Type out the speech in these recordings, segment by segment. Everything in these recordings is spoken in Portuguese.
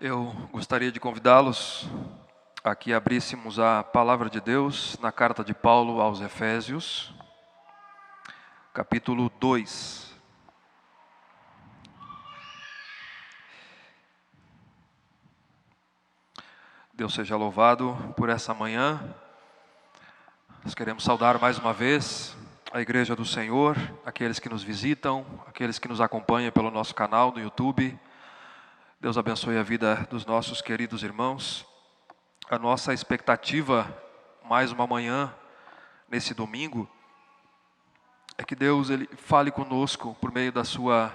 Eu gostaria de convidá-los a que abríssemos a Palavra de Deus na carta de Paulo aos Efésios, capítulo 2. Deus seja louvado por essa manhã. Nós queremos saudar mais uma vez a Igreja do Senhor, aqueles que nos visitam, aqueles que nos acompanham pelo nosso canal no YouTube. Deus abençoe a vida dos nossos queridos irmãos. A nossa expectativa, mais uma manhã, nesse domingo, é que Deus ele fale conosco por meio da sua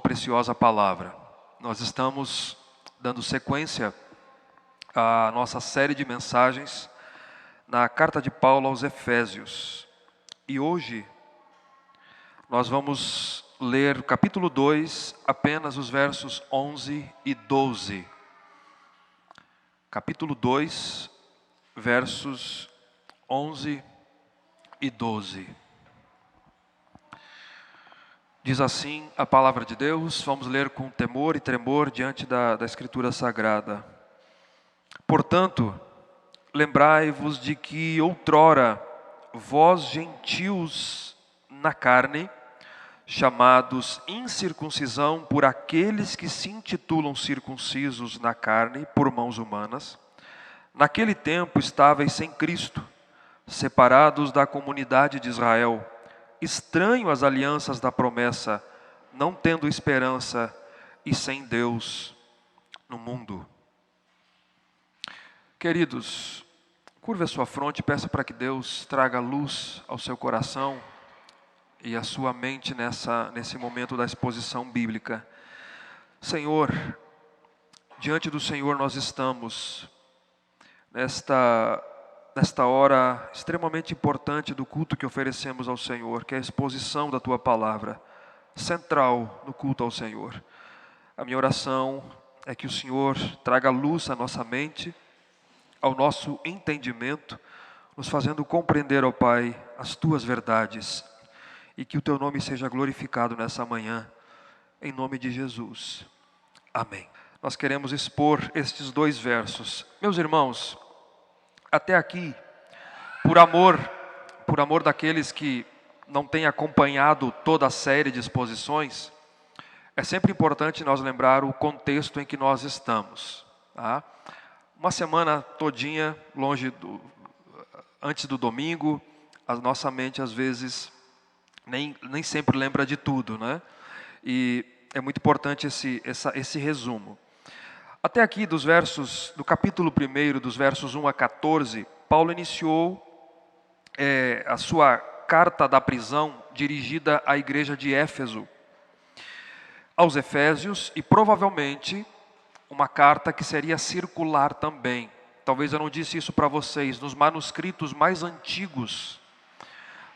preciosa palavra. Nós estamos dando sequência à nossa série de mensagens na carta de Paulo aos Efésios. E hoje nós vamos ler o capítulo 2, apenas os versos 11 e 12. Capítulo 2, versos 11 e 12. Diz assim a palavra de Deus, vamos ler com temor e tremor diante da Escritura Sagrada. Portanto, lembrai-vos de que outrora vós gentios na carne, chamados incircuncisão por aqueles que se intitulam circuncisos na carne por mãos humanas, naquele tempo estáveis sem Cristo, separados da comunidade de Israel, estranho às alianças da promessa, não tendo esperança e sem Deus no mundo. Queridos, curve a sua fronte e peça para que Deus traga luz ao seu coração e à sua mente nesse momento da exposição bíblica. Senhor, diante do Senhor nós estamos nesta hora extremamente importante do culto que oferecemos ao Senhor, que é a exposição da Tua Palavra, central no culto ao Senhor. A minha oração é que o Senhor traga luz à nossa mente, ao nosso entendimento, nos fazendo compreender, ó Pai, as Tuas verdades, e que o Teu nome seja glorificado nessa manhã, em nome de Jesus. Amém. Nós queremos expor estes dois versos. Meus irmãos, até aqui, por amor daqueles que não têm acompanhado toda a série de exposições, é sempre importante nós lembrar o contexto em que nós estamos. Tá? Uma semana todinha, antes do domingo, a nossa mente às vezes nem sempre lembra de tudo, né? E é muito importante esse resumo. Até aqui do capítulo 1, dos versos 1 a 14, Paulo iniciou a sua carta da prisão dirigida à igreja de Éfeso, aos Efésios, e provavelmente uma carta que seria circular também. Talvez eu não disse isso para vocês, nos manuscritos mais antigos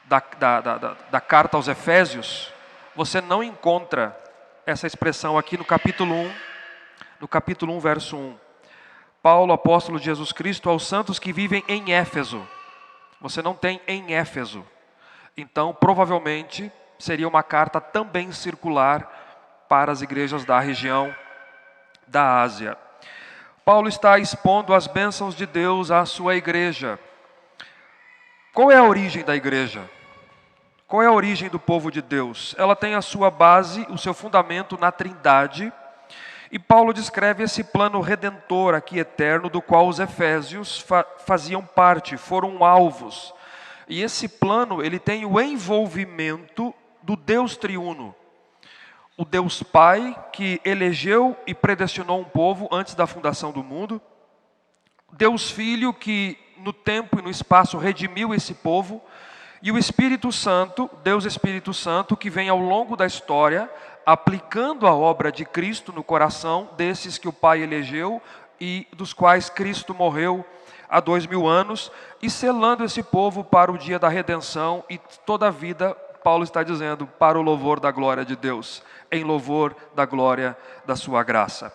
da carta aos Efésios, você não encontra essa expressão aqui no capítulo 1, verso 1. Paulo, apóstolo de Jesus Cristo, aos santos que vivem em Éfeso. Você não tem em Éfeso. Então, provavelmente, seria uma carta também circular para as igrejas da região da Ásia. Paulo está expondo as bênçãos de Deus à sua igreja. Qual é a origem da igreja? Qual é a origem do povo de Deus? Ela tem a sua base, o seu fundamento na Trindade. E Paulo descreve esse plano redentor aqui eterno, do qual os efésios faziam parte, foram alvos. E esse plano, ele tem o envolvimento do Deus triuno. O Deus Pai, que elegeu e predestinou um povo antes da fundação do mundo. Deus Filho, que no tempo e no espaço redimiu esse povo. E o Espírito Santo, Deus Espírito Santo, que vem ao longo da história, aplicando a obra de Cristo no coração desses que o Pai elegeu e dos quais Cristo morreu há 2000 anos, e selando esse povo para o dia da redenção e toda a vida, Paulo está dizendo, para o louvor da glória de Deus, em louvor da glória da sua graça.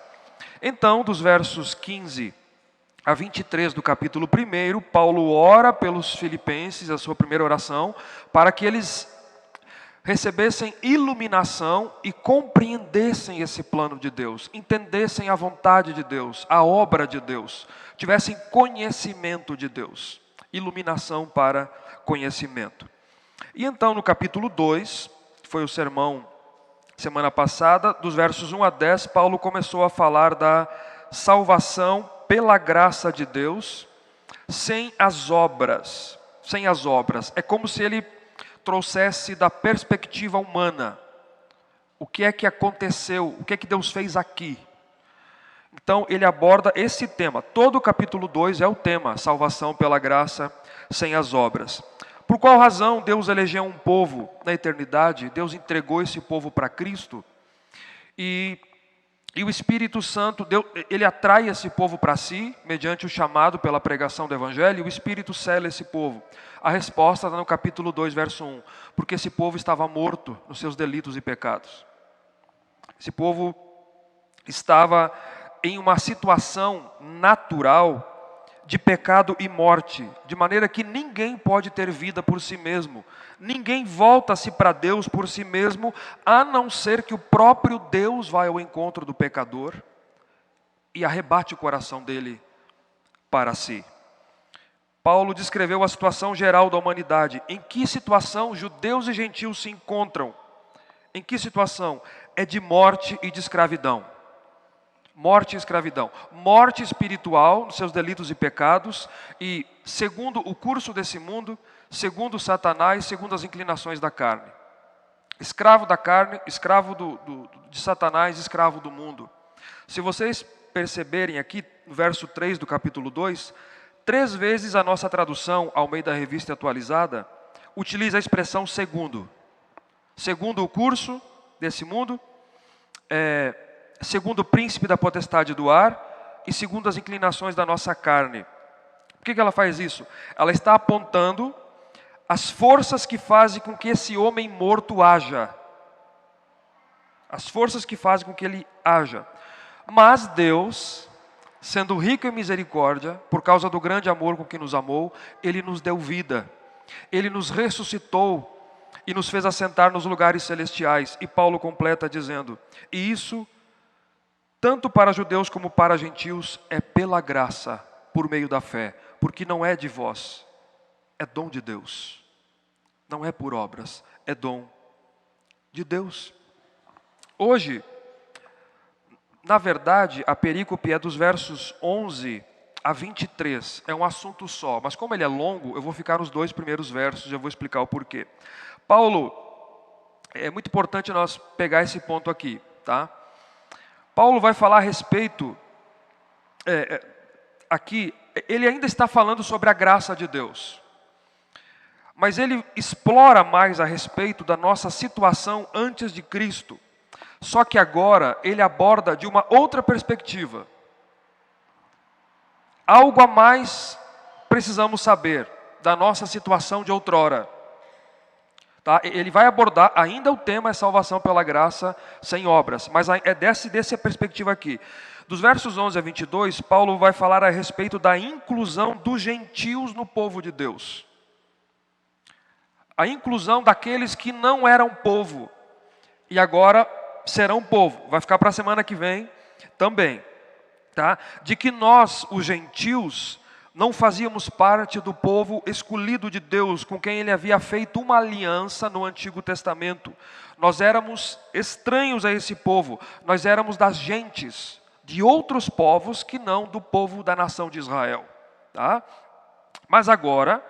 Então, dos versos 15 a 23 do capítulo 1, Paulo ora pelos filipenses, a sua primeira oração, para que eles recebessem iluminação e compreendessem esse plano de Deus, entendessem a vontade de Deus, a obra de Deus, tivessem conhecimento de Deus, iluminação para conhecimento. E então no capítulo 2, que foi o sermão semana passada, dos versos 1 a 10, Paulo começou a falar da salvação pela graça de Deus, sem as obras. Sem as obras. É como se ele trouxesse da perspectiva humana. O que é que aconteceu? O que é que Deus fez aqui? Então ele aborda esse tema. Todo o capítulo 2 é o tema, salvação pela graça, sem as obras. Por qual razão Deus elegeu um povo na eternidade? Deus entregou esse povo para Cristo. E o Espírito Santo, ele atrai esse povo para si, mediante o chamado pela pregação do Evangelho, e o Espírito sela esse povo. A resposta está no capítulo 2, verso 1. Porque esse povo estava morto nos seus delitos e pecados. Esse povo estava em uma situação natural de pecado e morte, de maneira que ninguém pode ter vida por si mesmo. Ninguém volta-se para Deus por si mesmo, a não ser que o próprio Deus vai ao encontro do pecador e arrebate o coração dele para si. Paulo descreveu a situação geral da humanidade. Em que situação judeus e gentios se encontram? Em que situação? É de morte e de escravidão. Morte e escravidão. Morte espiritual nos seus delitos e pecados e, segundo o curso desse mundo, segundo Satanás, segundo as inclinações da carne. Escravo da carne, escravo de Satanás, escravo do mundo. Se vocês perceberem aqui, no verso 3 do capítulo 2, 3 vezes a nossa tradução, ao meio da Revista Atualizada, utiliza a expressão segundo. Segundo o curso desse mundo, segundo o príncipe da potestade do ar e segundo as inclinações da nossa carne. Por que ela faz isso? Ela está apontando as forças que fazem com que esse homem morto haja. As forças que fazem com que ele haja. Mas Deus, sendo rico em misericórdia, por causa do grande amor com que nos amou, Ele nos deu vida. Ele nos ressuscitou e nos fez assentar nos lugares celestiais. E Paulo completa dizendo, e isso, tanto para judeus como para gentios, é pela graça, por meio da fé, porque não é de vós, é dom de Deus. Não é por obras, é dom de Deus. Hoje, na verdade, a perícope é dos versos 11 a 23, é um assunto só, mas como ele é longo, eu vou ficar nos 2 primeiros versos e eu vou explicar o porquê. Paulo, é muito importante nós pegar esse ponto aqui, tá? Paulo vai falar a respeito, aqui, ele ainda está falando sobre a graça de Deus. Mas ele explora mais a respeito da nossa situação antes de Cristo. Só que agora ele aborda de uma outra perspectiva. Algo a mais precisamos saber da nossa situação de outrora. Tá? Ele vai abordar, ainda o tema é salvação pela graça sem obras, mas é dessa perspectiva aqui. Dos versos 11 a 22, Paulo vai falar a respeito da inclusão dos gentios no povo de Deus. A inclusão daqueles que não eram povo e agora serão povo. Vai ficar para a semana que vem também. Tá? De que nós, os gentios, não fazíamos parte do povo escolhido de Deus, com quem Ele havia feito uma aliança no Antigo Testamento. Nós éramos estranhos a esse povo. Nós éramos das gentes, de outros povos que não do povo da nação de Israel. Tá? Mas agora,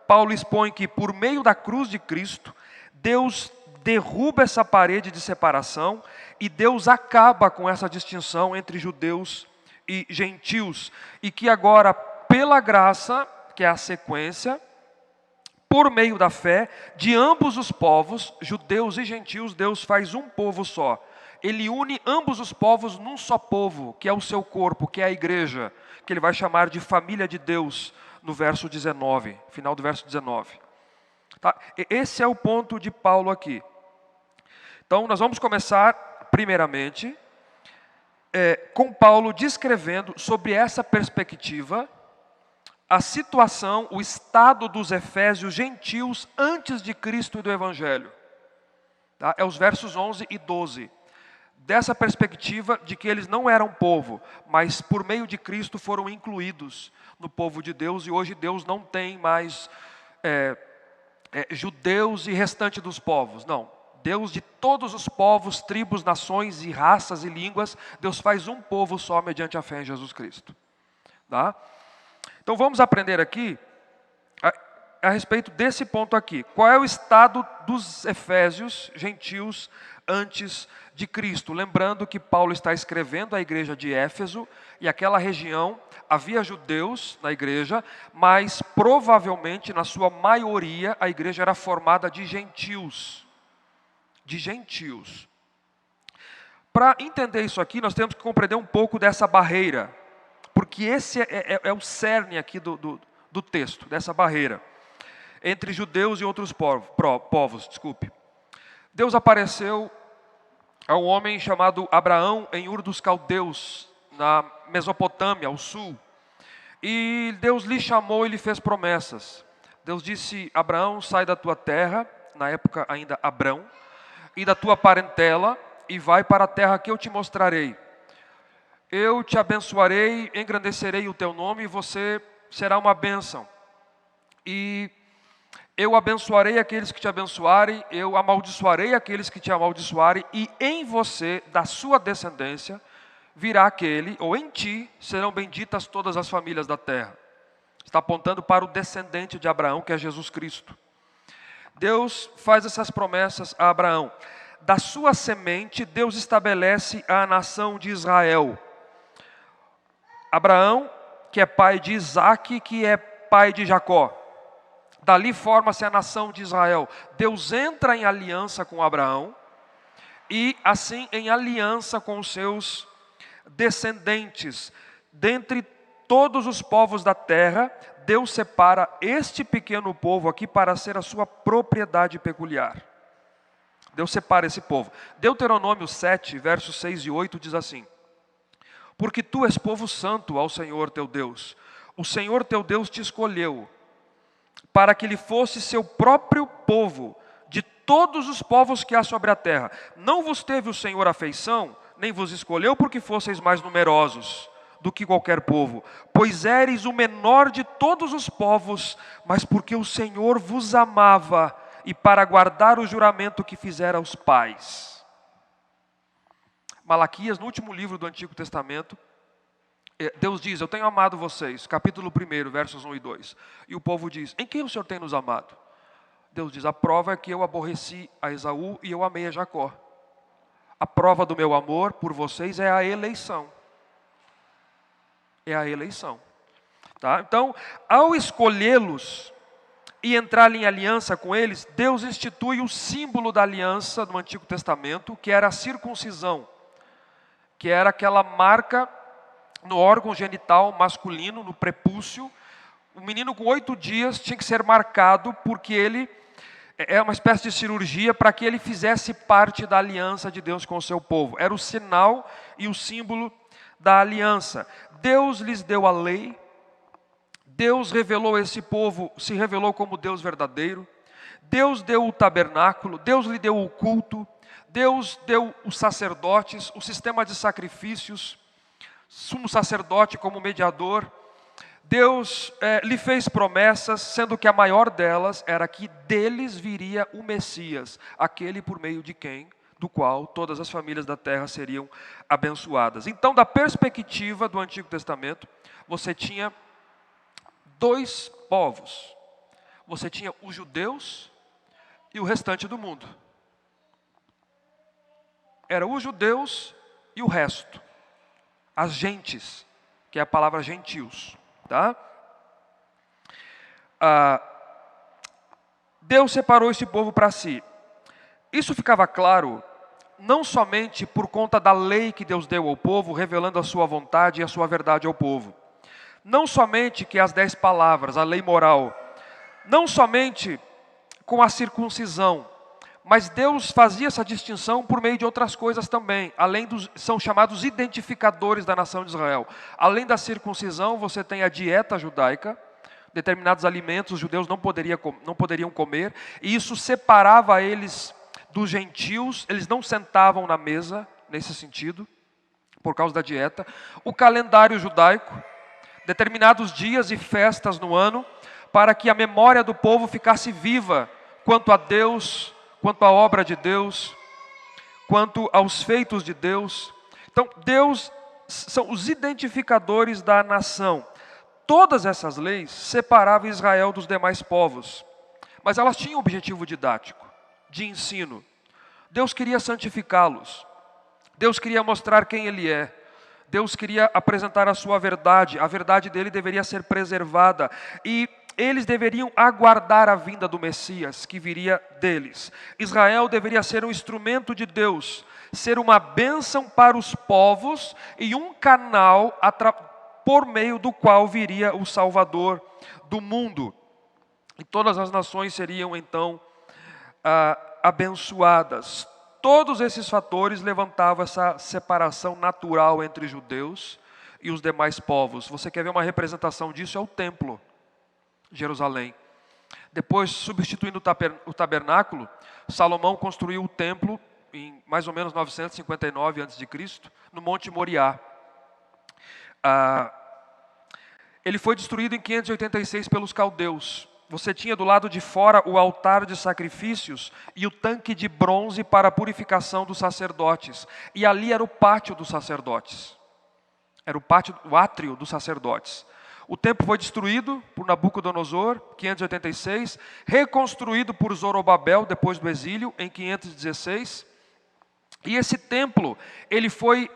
Paulo expõe que por meio da cruz de Cristo, Deus derruba essa parede de separação e Deus acaba com essa distinção entre judeus e gentios. E que agora, pela graça, que é a sequência, por meio da fé, de ambos os povos, judeus e gentios, Deus faz um povo só. Ele une ambos os povos num só povo, que é o seu corpo, que é a igreja, que ele vai chamar de família de Deus, no verso 19, final do verso 19. Tá? Esse é o ponto de Paulo aqui. Então, nós vamos começar, primeiramente, com Paulo descrevendo sobre essa perspectiva, a situação, o estado dos efésios gentios antes de Cristo e do Evangelho. Tá? É os versos 11 e 12. Dessa perspectiva de que eles não eram povo, mas por meio de Cristo foram incluídos no povo de Deus, e hoje Deus não tem mais judeus e restante dos povos, não. Deus de todos os povos, tribos, nações e raças e línguas, Deus faz um povo só mediante a fé em Jesus Cristo. Tá? Então vamos aprender aqui a respeito desse ponto aqui. Qual é o estado dos efésios, gentios, antes de Cristo? Lembrando que Paulo está escrevendo à igreja de Éfeso, e aquela região havia judeus na igreja, mas provavelmente, na sua maioria, a igreja era formada de gentios. De gentios. Para entender isso aqui, nós temos que compreender um pouco dessa barreira, porque esse é o cerne aqui do texto, dessa barreira, entre judeus e outros povos. Deus apareceu a um homem chamado Abraão em Ur dos Caldeus, na Mesopotâmia, ao sul. E Deus lhe chamou e lhe fez promessas. Deus disse: Abraão, sai da tua terra, na época ainda Abrão, e da tua parentela, e vai para a terra que eu te mostrarei. Eu te abençoarei, engrandecerei o teu nome, e você será uma bênção. E eu abençoarei aqueles que te abençoarem, eu amaldiçoarei aqueles que te amaldiçoarem, e em você, da sua descendência, virá aquele, ou em ti, serão benditas todas as famílias da terra. Está apontando para o descendente de Abraão, que é Jesus Cristo. Deus faz essas promessas a Abraão. Da sua semente, Deus estabelece a nação de Israel. Abraão, que é pai de Isaque, que é pai de Jacó. Dali forma-se a nação de Israel. Deus entra em aliança com Abraão e assim em aliança com os seus descendentes. Dentre todos os povos da terra, Deus separa este pequeno povo aqui para ser a sua propriedade peculiar. Deus separa esse povo. Deuteronômio 7, versos 6 e 8 diz assim: porque tu és povo santo ao Senhor teu Deus. O Senhor teu Deus te escolheu para que ele fosse seu próprio povo, de todos os povos que há sobre a terra. Não vos teve o Senhor afeição, nem vos escolheu porque fosseis mais numerosos do que qualquer povo, pois éreis o menor de todos os povos, mas porque o Senhor vos amava, e para guardar o juramento que fizera aos pais. Malaquias, no último livro do Antigo Testamento, Deus diz: eu tenho amado vocês, capítulo 1, versos 1 e 2. E o povo diz: em quem o Senhor tem nos amado? Deus diz: a prova é que eu aborreci a Esaú e eu amei a Jacó. A prova do meu amor por vocês é a eleição. É a eleição. Tá? Então, ao escolhê-los e entrar em aliança com eles, Deus institui o símbolo da aliança do Antigo Testamento, que era a circuncisão, que era aquela marca no órgão genital masculino, no prepúcio. O menino com 8 dias tinha que ser marcado, porque ele é uma espécie de cirurgia para que ele fizesse parte da aliança de Deus com o seu povo. Era o sinal e o símbolo da aliança. Deus lhes deu a lei. Deus revelou esse povo, se revelou como Deus verdadeiro. Deus deu o tabernáculo, Deus lhe deu o culto, Deus deu os sacerdotes, o sistema de sacrifícios, sumo sacerdote como mediador. Deus lhe fez promessas, sendo que a maior delas era que deles viria o Messias, aquele por meio de quem, do qual todas as famílias da terra seriam abençoadas. Então, da perspectiva do Antigo Testamento, você tinha 2 povos. Você tinha os judeus e o restante do mundo. Era os judeus e o resto. As gentes, que é a palavra gentios. Tá? Deus separou esse povo para si. Isso ficava claro não somente por conta da lei que Deus deu ao povo, revelando a sua vontade e a sua verdade ao povo. Não somente que as 10 palavras, a lei moral, não somente com a circuncisão, mas Deus fazia essa distinção por meio de outras coisas também, além dos, são chamados identificadores da nação de Israel. Além da circuncisão, você tem a dieta judaica, determinados alimentos os judeus não poderiam comer, e isso separava eles dos gentios, eles não sentavam na mesa, nesse sentido, por causa da dieta. O calendário judaico, determinados dias e festas no ano, para que a memória do povo ficasse viva quanto a Deus, quanto à obra de Deus, quanto aos feitos de Deus. Então, Deus são os identificadores da nação. Todas essas leis separavam Israel dos demais povos, mas elas tinham um objetivo didático, de ensino. Deus queria santificá-los. Deus queria mostrar quem Ele é. Deus queria apresentar a sua verdade. A verdade dele deveria ser preservada. E eles deveriam aguardar a vinda do Messias, que viria deles. Israel deveria ser um instrumento de Deus, ser uma bênção para os povos e um canal por meio do qual viria o Salvador do mundo. E todas as nações seriam então abençoadas. Todos esses fatores levantavam essa separação natural entre judeus e os demais povos. Você quer ver uma representação disso? É o templo, Jerusalém. Depois, substituindo o tabernáculo, Salomão construiu o templo em mais ou menos 959 a.C., no Monte Moriá. Ele foi destruído em 586 pelos caldeus. Você tinha do lado de fora o altar de sacrifícios e o tanque de bronze para a purificação dos sacerdotes. E ali era o pátio dos sacerdotes. Era o átrio dos sacerdotes. O templo foi destruído por Nabucodonosor, 586, reconstruído por Zorobabel depois do exílio, em 516. E esse templo, ele foi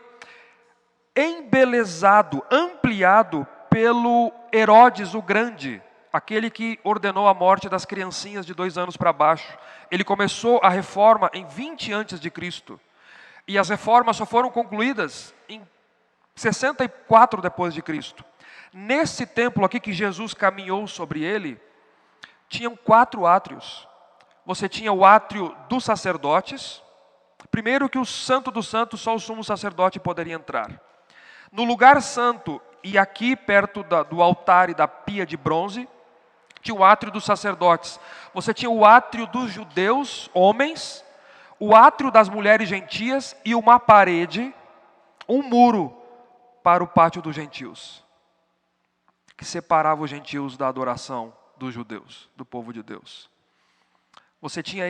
embelezado, ampliado pelo Herodes o Grande, aquele que ordenou a morte das criancinhas de 2 anos para baixo. Ele começou a reforma em 20 a.C. E as reformas só foram concluídas em 64 depois de Cristo. Nesse templo aqui que Jesus caminhou sobre ele, tinham 4 átrios. Você tinha o átrio dos sacerdotes. Primeiro que o Santo dos Santos, só o sumo sacerdote poderia entrar. No lugar santo, e aqui perto do altar e da pia de bronze, tinha o átrio dos sacerdotes. Você tinha o átrio dos judeus, homens, o átrio das mulheres gentias e uma parede, um muro para o pátio dos gentios, que separava os gentios da adoração dos judeus, do povo de Deus. Você tinha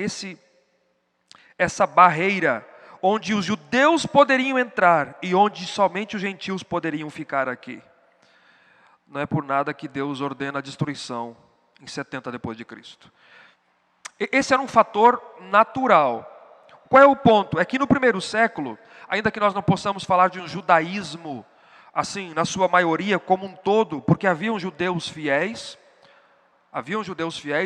essa barreira onde os judeus poderiam entrar e onde somente os gentios poderiam ficar aqui. Não é por nada que Deus ordena a destruição em 70 depois de Cristo. Esse era um fator natural. Qual é o ponto? É que no primeiro século, ainda que nós não possamos falar de um judaísmo, assim, na sua maioria, como um todo, porque haviam judeus fiéis,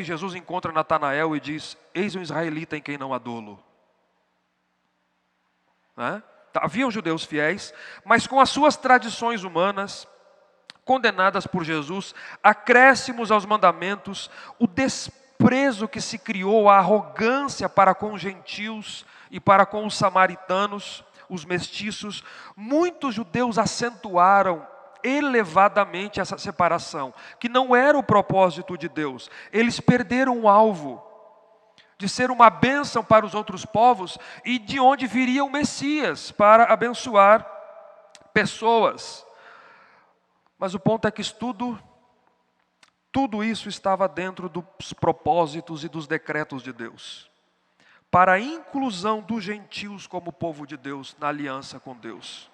Jesus encontra Natanael e diz: eis um israelita em quem não há dolo. Né? Haviam judeus fiéis, mas com as suas tradições humanas, condenadas por Jesus, acréscimos aos mandamentos, o desprezo que se criou, a arrogância para com os gentios e para com os samaritanos, os mestiços, muitos judeus acentuaram elevadamente essa separação, que não era o propósito de Deus. Eles perderam o alvo de ser uma bênção para os outros povos e de onde viria o Messias para abençoar pessoas. Mas o ponto é que tudo isso estava dentro dos propósitos e dos decretos de Deus, para a inclusão dos gentios como povo de Deus na aliança com Deus.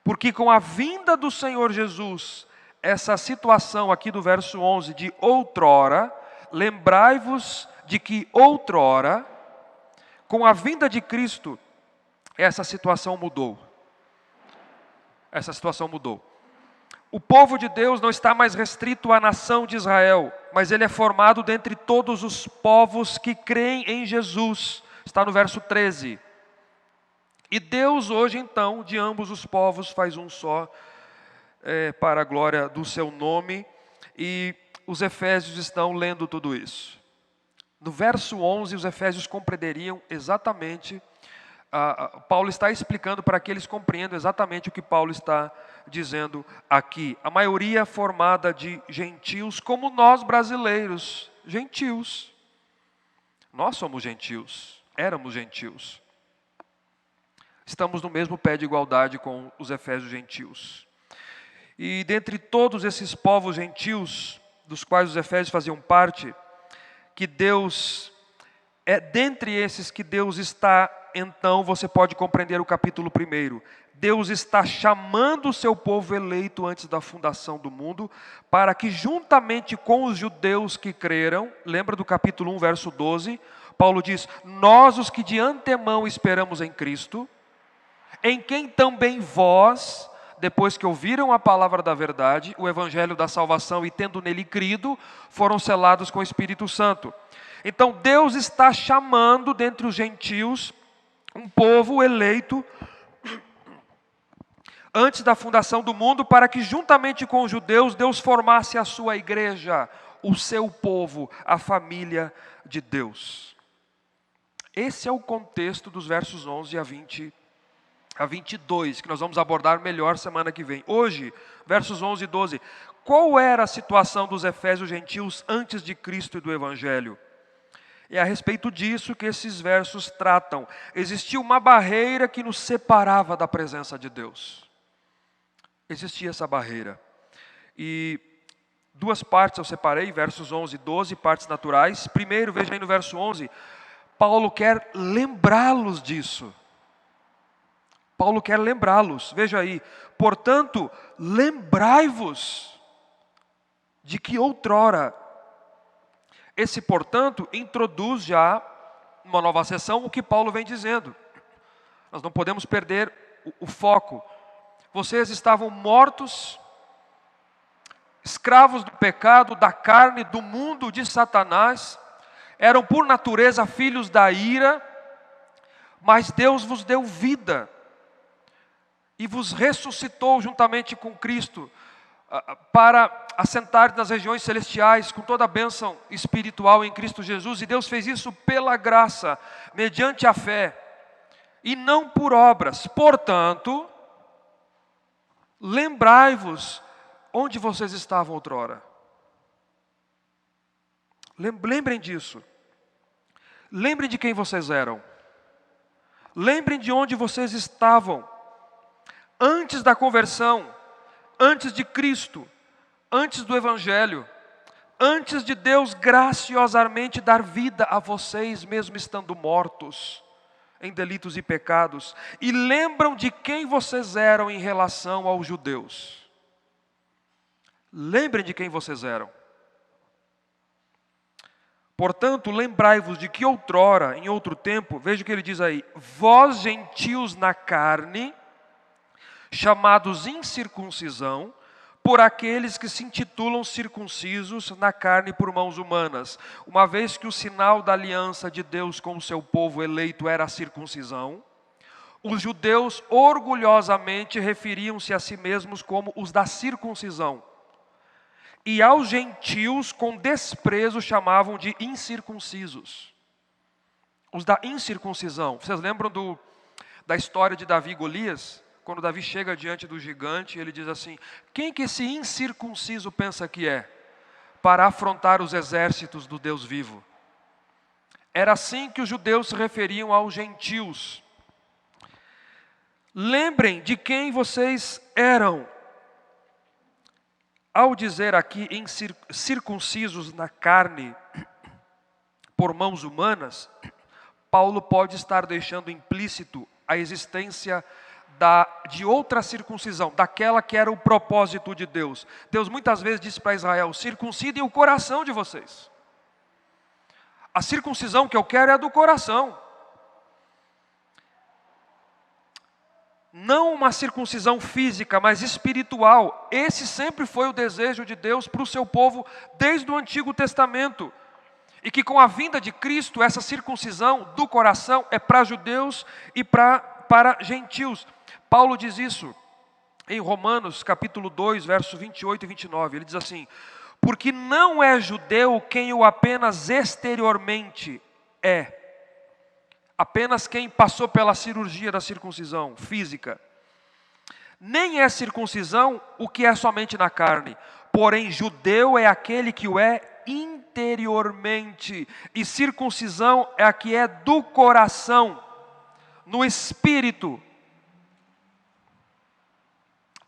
Porque com a vinda do Senhor Jesus, essa situação aqui do verso 11 de outrora, lembrai-vos de que outrora, com a vinda de Cristo, essa situação mudou. Essa situação mudou. O povo de Deus não está mais restrito à nação de Israel, mas ele é formado dentre todos os povos que creem em Jesus. Está no verso 13. E Deus hoje então, de ambos os povos, faz um só, para a glória do seu nome. E os efésios estão lendo tudo isso. No verso 11, os efésios compreenderiam exatamente, Paulo está explicando para que eles compreendam exatamente o que Paulo está dizendo aqui. A maioria formada de gentios, como nós brasileiros, gentios. Nós somos gentios. éramos gentios. Estamos no mesmo pé de igualdade com os efésios gentios. E dentre todos esses povos gentios, dos quais os efésios faziam parte, dentre esses que Deus está, então você pode compreender o capítulo 1. Deus está chamando o seu povo eleito antes da fundação do mundo, para que juntamente com os judeus que creram, lembra do capítulo 1, verso 12, Paulo diz, nós os que de antemão esperamos em Cristo, em quem também vós, depois que ouviram a palavra da verdade, o evangelho da salvação e tendo nele crido, foram selados com o Espírito Santo. Então Deus está chamando dentre os gentios um povo eleito antes da fundação do mundo, para que juntamente com os judeus, Deus formasse a sua igreja, o seu povo, a família de Deus. Esse é o contexto dos versos 11 a 22, que nós vamos abordar melhor semana que vem. Hoje, versos 11 e 12, qual era a situação dos efésios gentios antes de Cristo e do Evangelho? É a respeito disso que esses versos tratam. Existia uma barreira que nos separava da presença de Deus. Existia essa barreira. E duas partes eu separei, versos 11 e 12, partes naturais. Primeiro, veja aí no verso 11, Paulo quer lembrá-los disso. Paulo quer lembrá-los, veja aí. Portanto, lembrai-vos de que outrora. Esse, portanto, introduz já uma nova seção o que Paulo vem dizendo. Nós não podemos perder o foco. Vocês estavam mortos, escravos do pecado, da carne, do mundo, de Satanás, eram por natureza filhos da ira, mas Deus vos deu vida e vos ressuscitou juntamente com Cristo para assentar nas regiões celestiais com toda a bênção espiritual em Cristo Jesus. E Deus fez isso pela graça, mediante a fé, e não por obras. Portanto, lembrai-vos onde vocês estavam outrora. Lembrem disso. Lembrem de quem vocês eram. Lembrem de onde vocês estavam antes da conversão, antes de Cristo, antes do Evangelho, antes de Deus graciosamente dar vida a vocês, mesmo estando mortos em delitos e pecados. E lembram de quem vocês eram em relação aos judeus. Lembrem de quem vocês eram. Portanto, lembrai-vos de que outrora, em outro tempo, veja o que ele diz aí, vós gentios na carne, chamados incircuncisão, por aqueles que se intitulam circuncisos na carne por mãos humanas, uma vez que o sinal da aliança de Deus com o seu povo eleito era a circuncisão, os judeus orgulhosamente referiam-se a si mesmos como os da circuncisão, e aos gentios com desprezo chamavam de incircuncisos. Os da incircuncisão. Vocês lembram da história de Davi e Golias? Quando Davi chega diante do gigante, ele diz assim, quem que esse incircunciso pensa que é? Para afrontar os exércitos do Deus vivo. Era assim que os judeus se referiam aos gentios. Lembrem de quem vocês eram. Ao dizer aqui circuncisos na carne por mãos humanas, Paulo pode estar deixando implícito a existência de outra circuncisão, daquela que era o propósito de Deus. Deus muitas vezes disse para Israel, circuncidem o coração de vocês. A circuncisão que eu quero é a do coração. Não uma circuncisão física, mas espiritual. Esse sempre foi o desejo de Deus para o seu povo desde o Antigo Testamento. E que com a vinda de Cristo, essa circuncisão do coração é para judeus e para gentios. Paulo diz isso em Romanos capítulo 2, versos 28 e 29. Ele diz assim, porque não é judeu quem o apenas exteriormente é, apenas quem passou pela cirurgia da circuncisão física. Nem é circuncisão o que é somente na carne, porém judeu é aquele que o é interiormente. exteriormente, e circuncisão é a que é do coração, no espírito.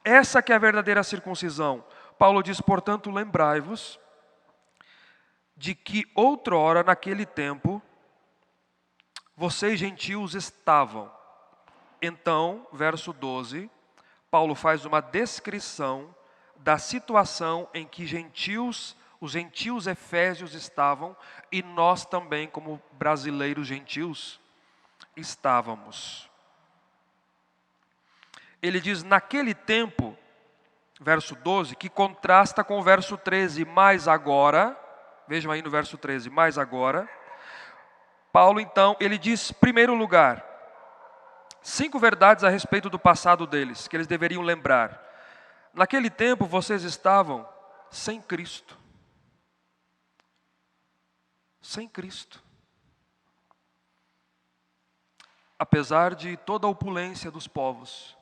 Essa que é a verdadeira circuncisão. Paulo diz, portanto, lembrai-vos de que outrora, naquele tempo, vocês gentios estavam. Então, verso 12, Paulo faz uma descrição da situação em que os gentios efésios estavam, e nós também, como brasileiros gentios, estávamos. Ele diz, naquele tempo, verso 12, que contrasta com o verso 13, mas agora, vejam aí no verso 13, mas agora, Paulo então, ele diz, primeiro lugar, 5 verdades a respeito do passado deles, que eles deveriam lembrar. Naquele tempo vocês estavam sem Cristo. Sem Cristo. Apesar de toda a opulência dos povos,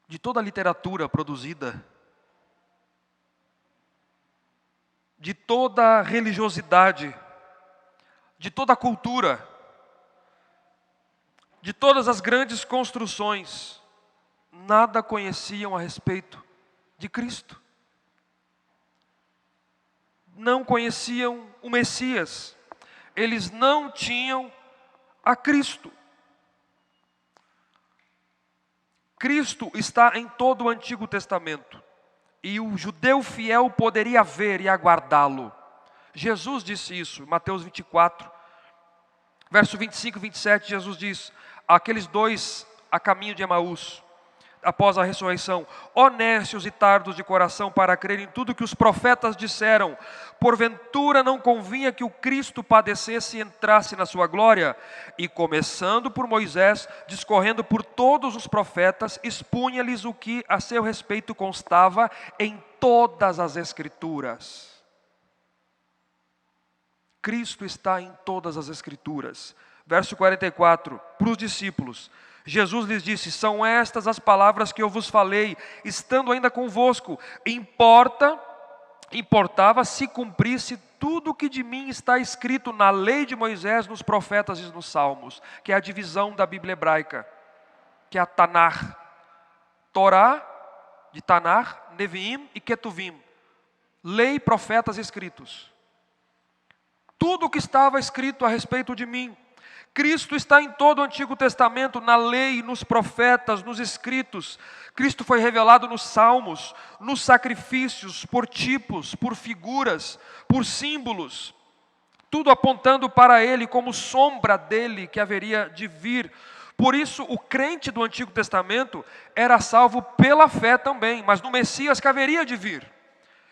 de toda a literatura produzida, de toda a religiosidade, de toda a cultura, de todas as grandes construções, nada conheciam a respeito de Cristo. Não conheciam o Messias. Eles não tinham a Cristo. Cristo está em todo o Antigo Testamento. E o judeu fiel poderia ver e aguardá-lo. Jesus disse isso, Mateus 24, verso 25 e 27, Jesus diz, aqueles dois a caminho de Emaús, após a ressurreição, ó nércios e tardos de coração para crer em tudo que os profetas disseram, porventura não convinha que o Cristo padecesse e entrasse na sua glória? E começando por Moisés, discorrendo por todos os profetas, expunha-lhes o que a seu respeito constava em todas as Escrituras. Cristo está em todas as Escrituras. Verso 44, para os discípulos, Jesus lhes disse, são estas as palavras que eu vos falei, estando ainda convosco. Importava se cumprisse tudo o que de mim está escrito na lei de Moisés, nos profetas e nos salmos, que é a divisão da Bíblia hebraica, que é a Tanar. Torá, de Tanar, Neviim e Ketuvim. Lei, profetas escritos. Tudo o que estava escrito a respeito de mim. Cristo está em todo o Antigo Testamento, na lei, nos profetas, nos escritos. Cristo foi revelado nos salmos, nos sacrifícios, por tipos, por figuras, por símbolos. Tudo apontando para Ele como sombra dele que haveria de vir. Por isso, o crente do Antigo Testamento era salvo pela fé também, mas no Messias que haveria de vir.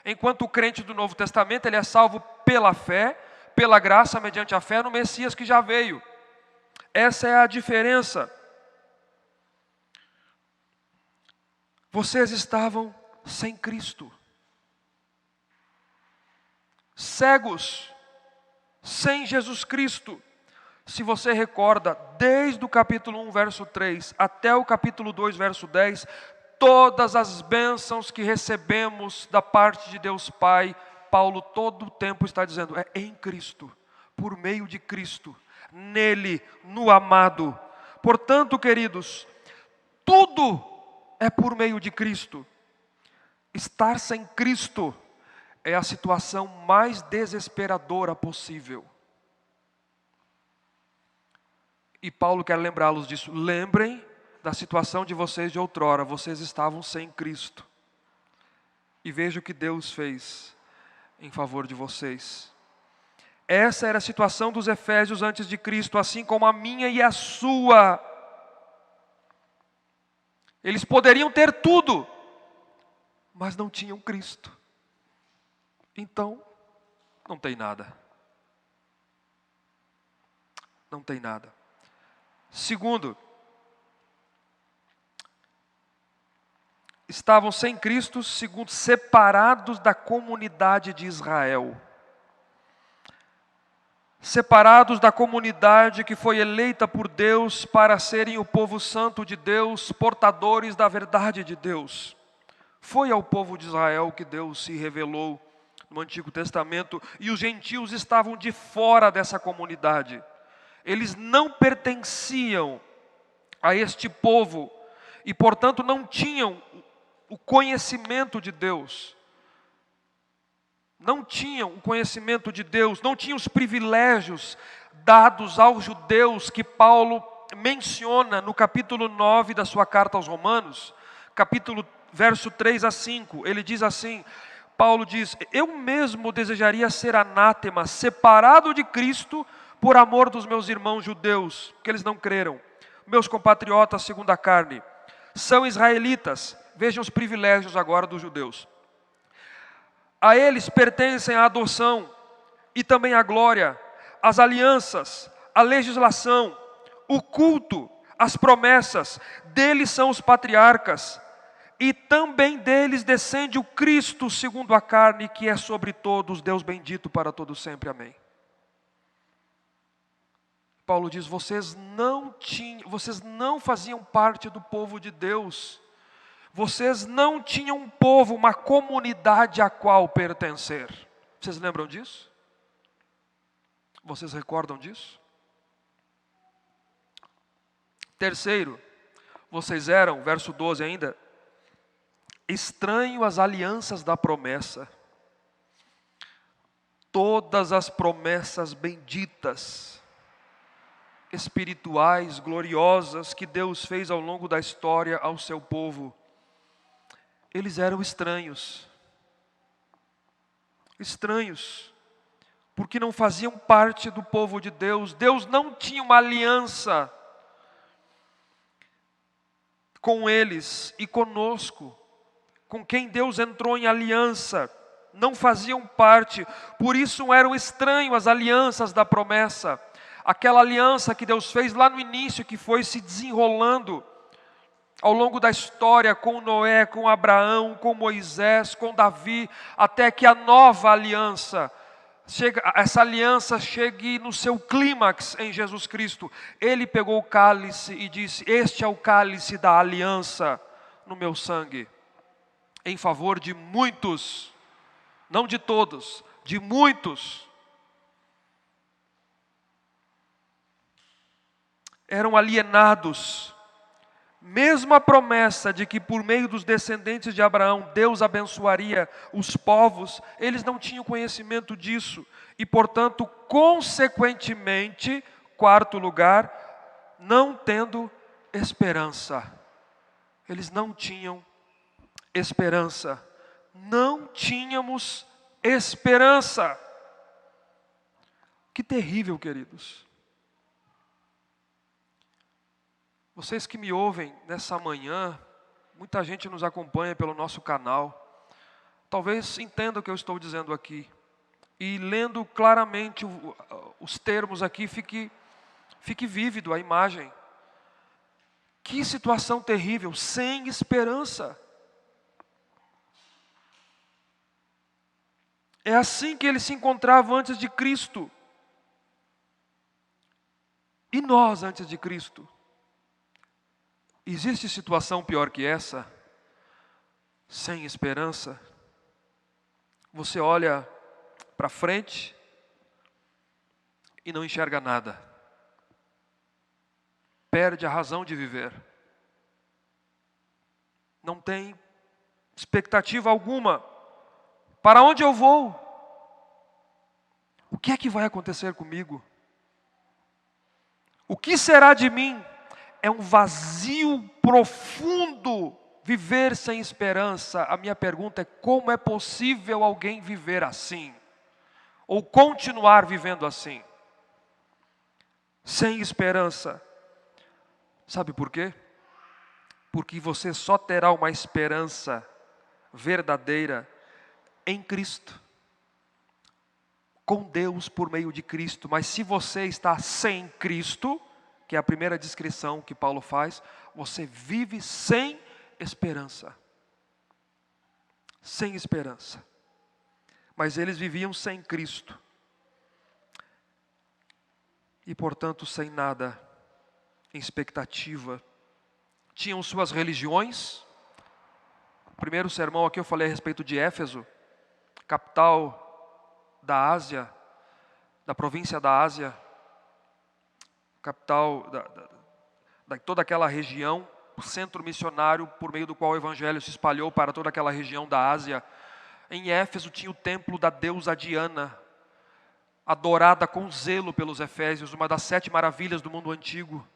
Enquanto o crente do Novo Testamento, ele é salvo pela fé, pela graça, mediante a fé no Messias que já veio. Essa é a diferença. Vocês estavam sem Cristo. Cegos, sem Jesus Cristo. Se você recorda, desde o capítulo 1, verso 3, até o capítulo 2, verso 10, todas as bênçãos que recebemos da parte de Deus Pai, Paulo todo o tempo está dizendo, é em Cristo, por meio de Cristo. Nele, no amado. Portanto, queridos, tudo é por meio de Cristo. Estar sem Cristo é a situação mais desesperadora possível. E Paulo quer lembrá-los disso. Lembrem da situação de vocês de outrora. Vocês estavam sem Cristo. E veja o que Deus fez em favor de vocês. Essa era a situação dos efésios antes de Cristo, assim como a minha e a sua. Eles poderiam ter tudo, mas não tinham Cristo. Então, não tem nada. Não tem nada. Segundo, estavam sem Cristo, segundo, separados da comunidade de Israel. Separados da comunidade que foi eleita por Deus para serem o povo santo de Deus, portadores da verdade de Deus. Foi ao povo de Israel que Deus se revelou no Antigo Testamento, e os gentios estavam de fora dessa comunidade. Eles não pertenciam a este povo e, portanto, não tinham o conhecimento de Deus. Não tinham o conhecimento de Deus, não tinham os privilégios dados aos judeus que Paulo menciona no capítulo 9 da sua carta aos Romanos, verso 3 a 5. Ele diz assim, Paulo diz: eu mesmo desejaria ser anátema, separado de Cristo, por amor dos meus irmãos judeus, porque eles não creram. Meus compatriotas segundo a carne, são israelitas. Vejam os privilégios agora dos judeus. A eles pertencem a adoção e também a glória, as alianças, a legislação, o culto, as promessas. Deles são os patriarcas, e também deles descende o Cristo segundo a carne, que é sobre todos, Deus bendito para todos sempre. Amém. Paulo diz: vocês não faziam parte do povo de Deus. Vocês não tinham um povo, uma comunidade a qual pertencer. Vocês lembram disso? Vocês recordam disso? Terceiro, vocês eram, verso 12 ainda, estranho às alianças da promessa. Todas as promessas benditas, espirituais, gloriosas, que Deus fez ao longo da história ao seu povo, eles eram estranhos. Estranhos, porque não faziam parte do povo de Deus. Deus não tinha uma aliança com eles e conosco. Com quem Deus entrou em aliança, não faziam parte. Por isso eram estranhos às alianças da promessa. Aquela aliança que Deus fez lá no início, que foi se desenrolando ao longo da história, com Noé, com Abraão, com Moisés, com Davi, até que a nova aliança, essa aliança chegue no seu clímax em Jesus Cristo. Ele pegou o cálice e disse: este é o cálice da aliança no meu sangue, em favor de muitos, não de todos, de muitos. Eram alienados. Mesmo a promessa de que por meio dos descendentes de Abraão Deus abençoaria os povos, eles não tinham conhecimento disso. E portanto, consequentemente, quarto lugar, não tendo esperança. Eles não tinham esperança. Não tínhamos esperança. Que terrível, queridos. Vocês que me ouvem nessa manhã, muita gente nos acompanha pelo nosso canal, talvez entenda o que eu estou dizendo aqui, e lendo claramente os termos aqui, fique vívido a imagem. Que situação terrível, sem esperança. É assim que eles se encontravam antes de Cristo. E nós antes de Cristo? Existe situação pior que essa? Sem esperança? Você olha para frente e não enxerga nada. Perde a razão de viver. Não tem expectativa alguma. Para onde eu vou? O que é que vai acontecer comigo? O que será de mim? É um vazio profundo viver sem esperança. A minha pergunta é: como é possível alguém viver assim? Ou continuar vivendo assim? Sem esperança. Sabe por quê? Porque você só terá uma esperança verdadeira em Cristo. Com Deus por meio de Cristo. Mas se você está sem Cristo, que é a primeira descrição que Paulo faz, você vive sem esperança. Sem esperança. Mas eles viviam sem Cristo. E portanto sem nada em expectativa. Tinham suas religiões. O primeiro sermão aqui eu falei a respeito de Éfeso, capital da Ásia, da província da Ásia, capital da toda aquela região, o centro missionário por meio do qual o evangelho se espalhou para toda aquela região da Ásia. Em Éfeso tinha o templo da deusa Diana, adorada com zelo pelos efésios, uma das 7 maravilhas do mundo antigo,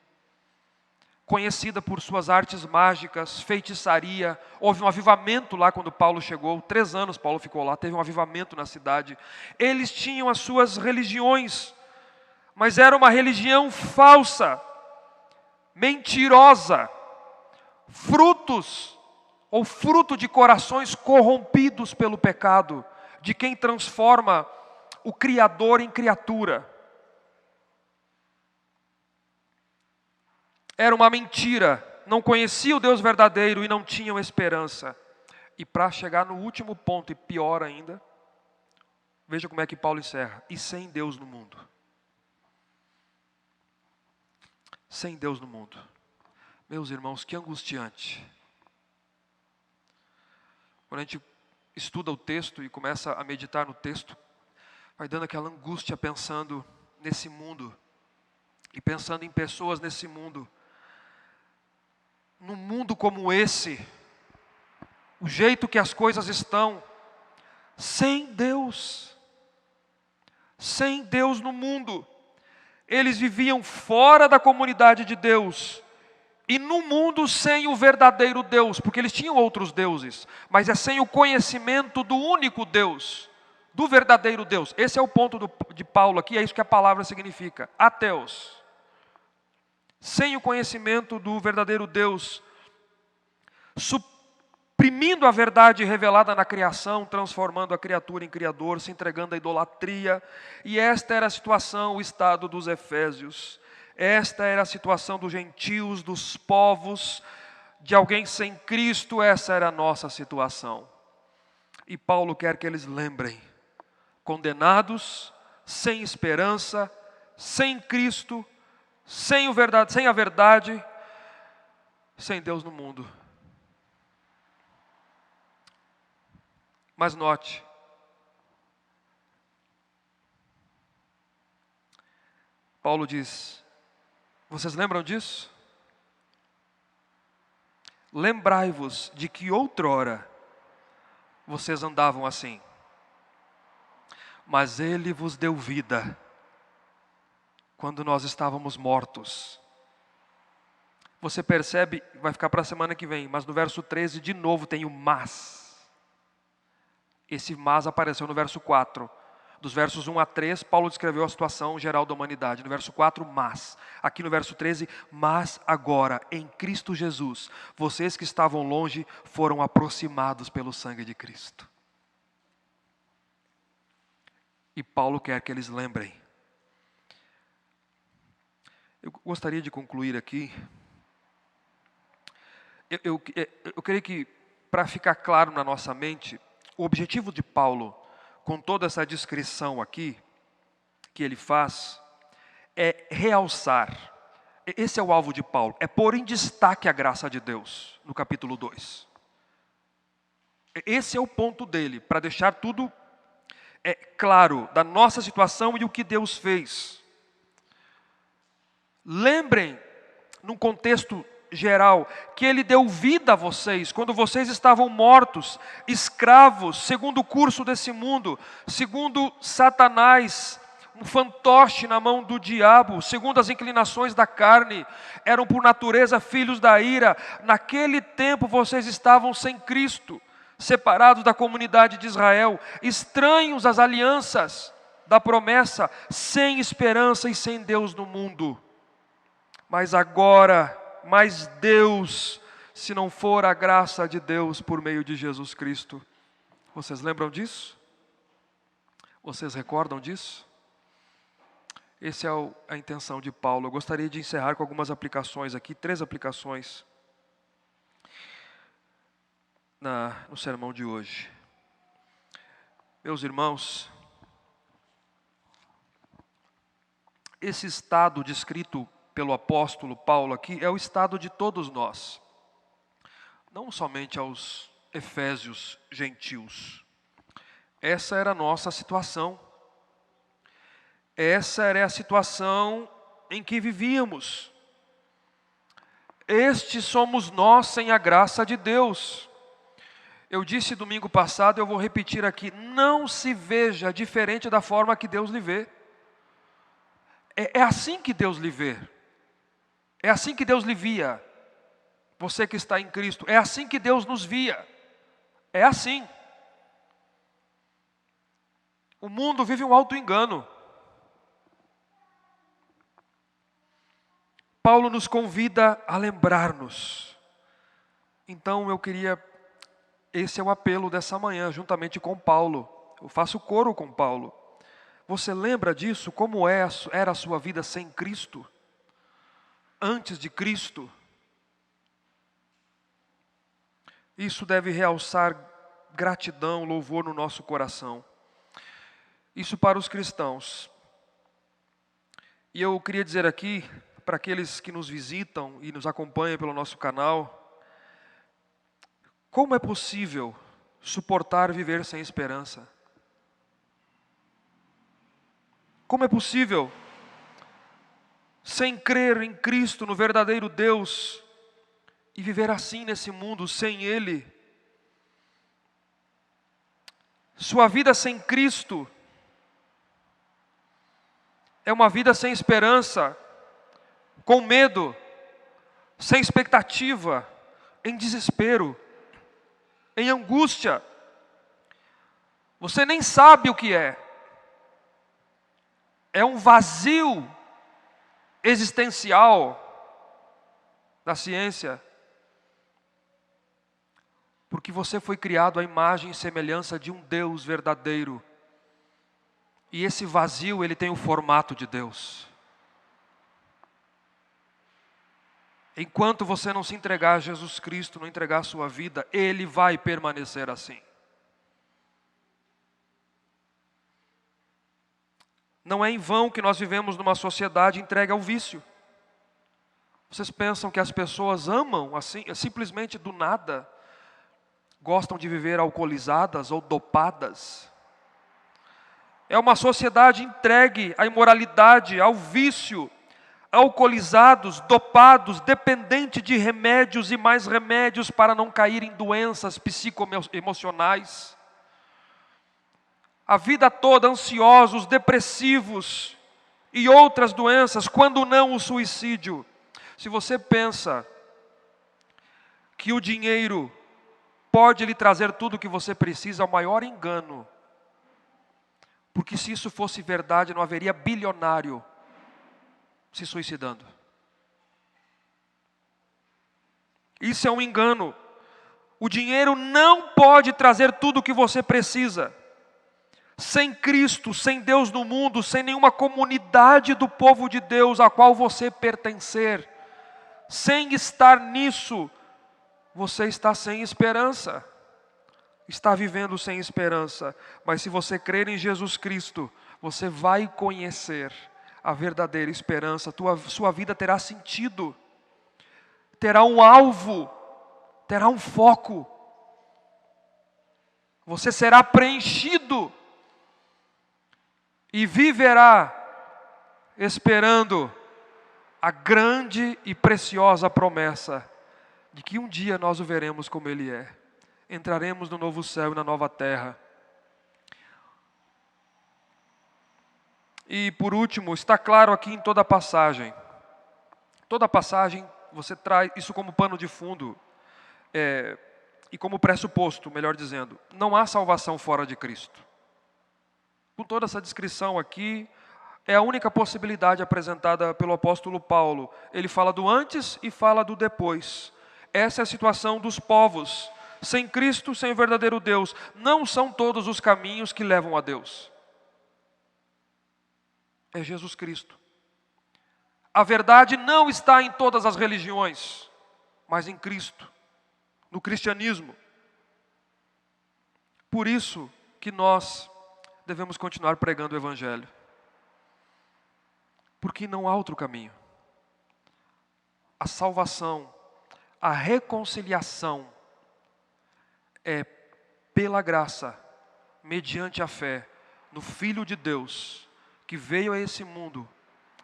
conhecida por suas artes mágicas, feitiçaria. Houve um avivamento lá quando Paulo chegou, 3 anos Paulo ficou lá, teve um avivamento na cidade. Eles tinham as suas religiões, mas era uma religião falsa, mentirosa, fruto de corações corrompidos pelo pecado, de quem transforma o Criador em criatura. Era uma mentira, não conheciam o Deus verdadeiro e não tinham esperança. E para chegar no último ponto, e pior ainda, veja como é que Paulo encerra: e sem Deus no mundo. Sem Deus no mundo. Meus irmãos, que angustiante. Quando a gente estuda o texto e começa a meditar no texto, vai dando aquela angústia pensando nesse mundo e pensando em pessoas nesse mundo. Num mundo como esse, o jeito que as coisas estão, sem Deus no mundo. Eles viviam fora da comunidade de Deus e no mundo sem o verdadeiro Deus, porque eles tinham outros deuses, mas é sem o conhecimento do único Deus, do verdadeiro Deus. Esse é o ponto de Paulo aqui, é isso que a palavra significa, ateus. Sem o conhecimento do verdadeiro Deus, suprimindo a verdade revelada na criação, transformando a criatura em criador, se entregando à idolatria. E esta era a situação, o estado dos efésios. Esta era a situação dos gentios, dos povos, de alguém sem Cristo. Essa era a nossa situação. E Paulo quer que eles lembrem, condenados, sem esperança, sem Cristo, sem a verdade, sem Deus no mundo. Mas note, Paulo diz: vocês lembram disso? Lembrai-vos de que outrora vocês andavam assim, mas Ele vos deu vida quando nós estávamos mortos. Você percebe, vai ficar para a semana que vem, mas no verso 13 de novo tem o mas. Esse mas apareceu no verso 4. Dos versos 1 a 3, Paulo descreveu a situação geral da humanidade. No verso 4, mas. Aqui no verso 13, mas agora, em Cristo Jesus, vocês que estavam longe foram aproximados pelo sangue de Cristo. E Paulo quer que eles lembrem. Eu gostaria de concluir aqui. Eu creio que, para ficar claro na nossa mente, o objetivo de Paulo, com toda essa descrição aqui, que ele faz, é realçar. Esse é o alvo de Paulo, é pôr em destaque a graça de Deus, no capítulo 2. Esse é o ponto dele, para deixar tudo claro da nossa situação e o que Deus fez. Lembrem, num contexto geral, que Ele deu vida a vocês, quando vocês estavam mortos, escravos, segundo o curso desse mundo, segundo Satanás, um fantoche na mão do diabo, segundo as inclinações da carne, eram por natureza filhos da ira. Naquele tempo vocês estavam sem Cristo, separados da comunidade de Israel, estranhos às alianças da promessa, sem esperança e sem Deus no mundo. Mas agora, mais Deus, se não for a graça de Deus por meio de Jesus Cristo. Vocês lembram disso? Vocês recordam disso? Essa é a intenção de Paulo. Eu gostaria de encerrar com algumas aplicações aqui, 3 aplicações no sermão de hoje. Meus irmãos, esse estado descrito pelo apóstolo Paulo aqui é o estado de todos nós, não somente aos efésios gentios. Essa era a nossa situação. Essa era a situação em que vivíamos. Estes somos nós sem a graça de Deus. Eu disse domingo passado, eu vou repetir aqui: não se veja diferente da forma que Deus lhe vê. É assim que Deus lhe vê. É assim que Deus lhe via. Você que está em Cristo, é assim que Deus nos via. É assim. O mundo vive um auto-engano. Paulo nos convida a lembrar-nos. Então esse é o apelo dessa manhã, juntamente com Paulo. Eu faço coro com Paulo. Você lembra disso? Como era a sua vida sem Cristo? Antes de Cristo? Isso deve realçar gratidão, louvor no nosso coração. Isso para os cristãos. E eu queria dizer aqui, para aqueles que nos visitam e nos acompanham pelo nosso canal, como é possível suportar viver sem esperança? Como é possível, sem crer em Cristo, no verdadeiro Deus, e viver assim nesse mundo, sem Ele? Sua vida sem Cristo é uma vida sem esperança, com medo, sem expectativa, em desespero, em angústia. Você nem sabe o que é. É um vazio existencial da ciência. Porque você foi criado à imagem e semelhança de um Deus verdadeiro. E esse vazio, ele tem o formato de Deus. Enquanto você não se entregar a Jesus Cristo, não entregar a sua vida, Ele vai permanecer assim. Não é em vão que nós vivemos numa sociedade entregue ao vício. Vocês pensam que as pessoas amam assim, simplesmente do nada? Gostam de viver alcoolizadas ou dopadas? É uma sociedade entregue à imoralidade, ao vício, alcoolizados, dopados, dependente de remédios e mais remédios para não cair em doenças psicoemocionais. A vida toda ansiosos, depressivos e outras doenças, quando não o suicídio. Se você pensa que o dinheiro pode lhe trazer tudo o que você precisa, é o maior engano. Porque se isso fosse verdade, não haveria bilionário se suicidando. Isso é um engano. O dinheiro não pode trazer tudo o que você precisa. Sem Cristo, sem Deus no mundo, sem nenhuma comunidade do povo de Deus a qual você pertencer, sem estar nisso, você está sem esperança. Está vivendo sem esperança. Mas se você crer em Jesus Cristo, você vai conhecer a verdadeira esperança. Sua vida terá sentido, terá um alvo, terá um foco. Você será preenchido e viverá esperando a grande e preciosa promessa de que um dia nós o veremos como Ele é. Entraremos no novo céu e na nova terra. E por último, está claro aqui em toda a passagem. Toda a passagem, você traz isso como pano de fundo e como pressuposto, melhor dizendo. Não há salvação fora de Cristo. Com toda essa descrição aqui, é a única possibilidade apresentada pelo apóstolo Paulo. Ele fala do antes e fala do depois. Essa é a situação dos povos. Sem Cristo, sem o verdadeiro Deus. Não são todos os caminhos que levam a Deus. É Jesus Cristo. A verdade não está em todas as religiões, mas em Cristo, no cristianismo. Por isso que nós devemos continuar pregando o Evangelho. Porque não há outro caminho. A salvação, a reconciliação é pela graça, mediante a fé, no Filho de Deus, que veio a esse mundo,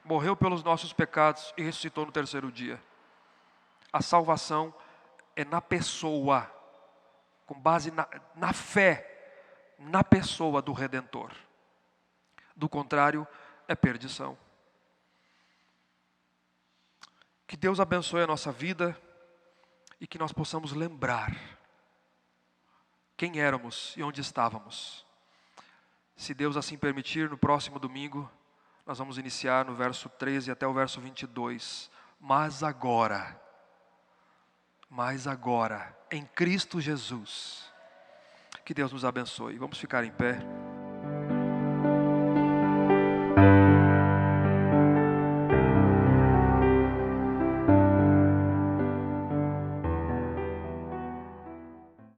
morreu pelos nossos pecados e ressuscitou no terceiro dia. A salvação é na pessoa, com base na fé, na pessoa do Redentor. Do contrário, é perdição. Que Deus abençoe a nossa vida e que nós possamos lembrar quem éramos e onde estávamos. Se Deus assim permitir, no próximo domingo, nós vamos iniciar no verso 13 até o verso 22. Mas agora, em Cristo Jesus. Que Deus nos abençoe. Vamos ficar em pé.